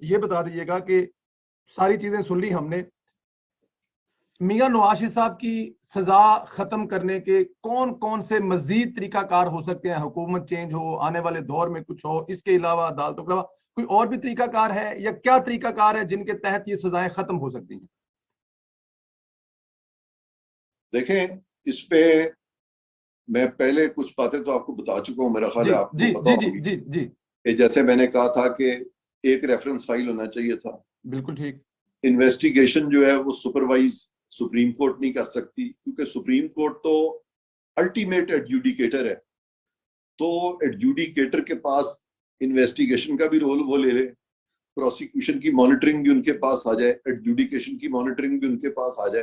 ये बता दीजिएगा कि सारी चीजें सुन ली हमने, मियां नवाज शरीफ साहब की सजा खत्म करने के कौन कौन से मजीद तरीकाकार हो सकते हैं? हुकूमत चेंज हो, आने वाले दौर में कुछ हो, इसके अलावा अदालतों के अलावा कोई और भी तरीकाकार है, या क्या तरीकाकार है जिनके तहत ये सजाएं खत्म हो सकती हैं? देखें, इस पे मैं पहले कुछ बातें तो आपको बता चुका हूं, मेरा ख्याल जी है आपको जी पता जी जी होगी जी जी, कि जैसे मैंने कहा था कि एक रेफरेंस फाइल होना चाहिए था। बिल्कुल ठीक। इन्वेस्टिगेशन जो है वो सुपरवाइज सुप्रीम कोर्ट नहीं कर सकती, क्योंकि सुप्रीम कोर्ट तो अल्टीमेट एडजुडिकेटर है। तो एडजुडिकेटर के पास इन्वेस्टिगेशन का भी रोल वो ले ले, प्रोसिक्यूशन की मॉनिटरिंग भी उनके पास आ जाए, एडजुडिकेशन की मॉनिटरिंग भी उनके पास आ जाए।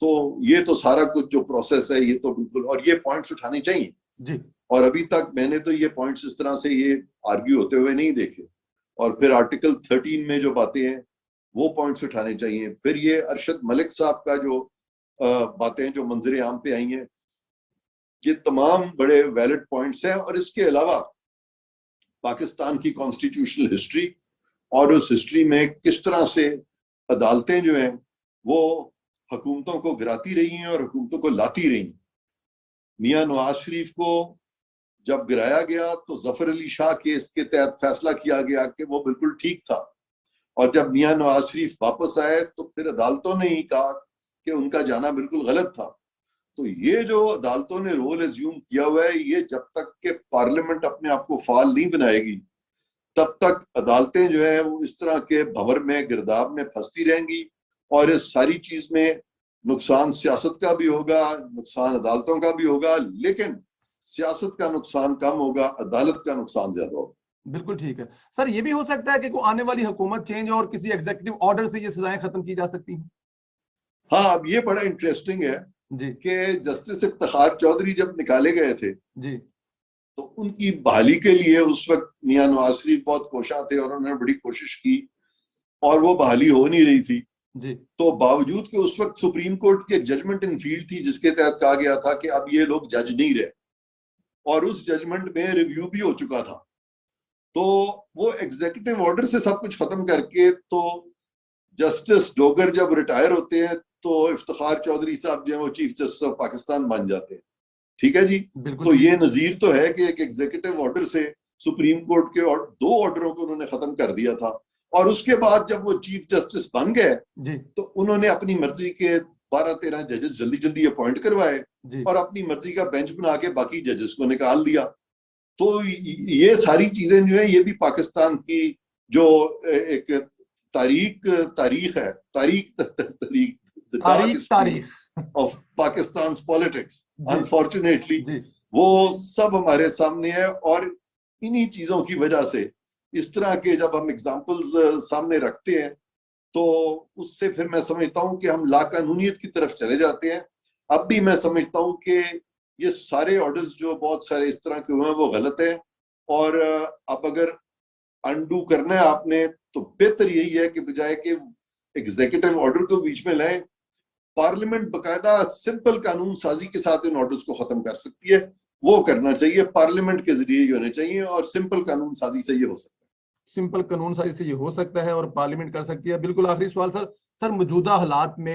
तो ये तो सारा कुछ जो प्रोसेस है ये तो बिल्कुल, और ये पॉइंट्स उठाने चाहिए जी। और अभी तक मैंने तो ये पॉइंट्स इस तरह से ये आर्ग्यू होते हुए नहीं देखे। और फिर आर्टिकल 13 में जो बातें हैं वो पॉइंट्स उठाने चाहिए। फिर ये अरशद मलिक साहब का जो बातें जो मंजर आम पे आई हैं, ये तमाम बड़े वैलिड पॉइंट्स हैं। और इसके अलावा पाकिस्तान की कॉन्स्टिट्यूशनल हिस्ट्री और उस हिस्ट्री में किस तरह से अदालतें जो हैं वो हुकूमतों को गिराती रही हैं और हुकूमतों को लाती रही हैं। मियां नवाज शरीफ को जब गिराया गया तो जफर अली शाह केस के तहत फैसला किया गया कि वो बिल्कुल ठीक था, और जब मियां नवाज शरीफ वापस आए तो फिर अदालतों ने ही कहा कि उनका जाना बिल्कुल गलत था। तो ये जो अदालतों ने रोल एज्यूम किया हुआ है, ये जब तक के पार्लियामेंट अपने आप को फाल नहीं बनाएगी तब तक अदालतें जो है वो इस तरह के भंवर में गिरदाव में फंसती रहेंगी। और इस सारी चीज में नुकसान सियासत का भी होगा, नुकसान अदालतों का भी होगा, लेकिन सियासत का नुकसान कम होगा, अदालत का नुकसान ज्यादा होगा। बिल्कुल ठीक है सर। ये भी हो सकता है कि कोई आने वाली हुकूमत चेंज और किसी एग्जीक्यूटिव ऑर्डर से ये सजाएं खत्म की जा सकती हैं? हाँ, अब ये बड़ा इंटरेस्टिंग है जी कि जस्टिस इफ्तिखार चौधरी जब निकाले गए थे जी तो उनकी बहाली के लिए उस वक्त मियां नवाज शरीफ बहुत कोशां थे और उन्होंने बड़ी कोशिश की और वो बहाली हो नहीं रही थी। जी तो बावजूद कि उस वक्त सुप्रीम कोर्ट की जजमेंट इन फील्ड थी जिसके तहत कहा गया था कि अब ये लोग जज नहीं रहे, और उस जजमेंट में रिव्यू भी हो चुका था, तो वो एग्जीक्यूटिव ऑर्डर से सब कुछ खत्म करके तो जस्टिस डोगर जब रिटायर होते हैं तो इफ्तिखार चौधरी साहब जो है वो चीफ जस्टिस ऑफ पाकिस्तान बन जाते हैं। ठीक है जी। बिल्कुल तो ठीक। ये नजीर तो है कि एक एग्जीक्यूटिव ऑर्डर से सुप्रीम कोर्ट के और 2 ऑर्डरों को उन्होंने खत्म कर दिया था, और उसके बाद जब वो चीफ जस्टिस बन गए जी तो उन्होंने अपनी मर्जी के 12-13 जजेस जल्दी जल्दी अपॉइंट करवाए जी और अपनी मर्जी का बेंच बना के बाकी जजेस को निकाल दिया। तो ये सारी चीजें जो है ये भी पाकिस्तान की जो एक तारीख है, तारीख द डार्क तारीख हिस्ट्री तारीख। ऑफ पाकिस्तान पॉलिटिक्स, जी अनफॉर्चुनेटली जी वो सब हमारे सामने है। और इन्हीं चीजों की वजह से इस तरह के जब हम एग्जाम्पल्स सामने रखते हैं तो उससे फिर मैं समझता हूं कि हम लाकानूनियत की तरफ चले जाते हैं। अब भी मैं समझता हूं कि ये सारे ऑर्डर्स जो बहुत सारे इस तरह के हुए हैं वो गलत है, और अब अगर अनडू करना है आपने तो बेहतर यही है कि बजाय कि एग्जीक्यूटिव ऑर्डर को बीच में लाएं, पार्लियामेंट बकायदा सिंपल कानून साजी के साथ इन ऑर्डर्स को खत्म कर सकती है। वो करना चाहिए, पार्लियामेंट के जरिए ही होने चाहिए और सिंपल कानून साजी से ये हो सकता है। सिंपल कानून साजी से ये हो सकता है और पार्लियामेंट कर सकती है। बिल्कुल आखिरी सवाल सर, मौजूदा हालात में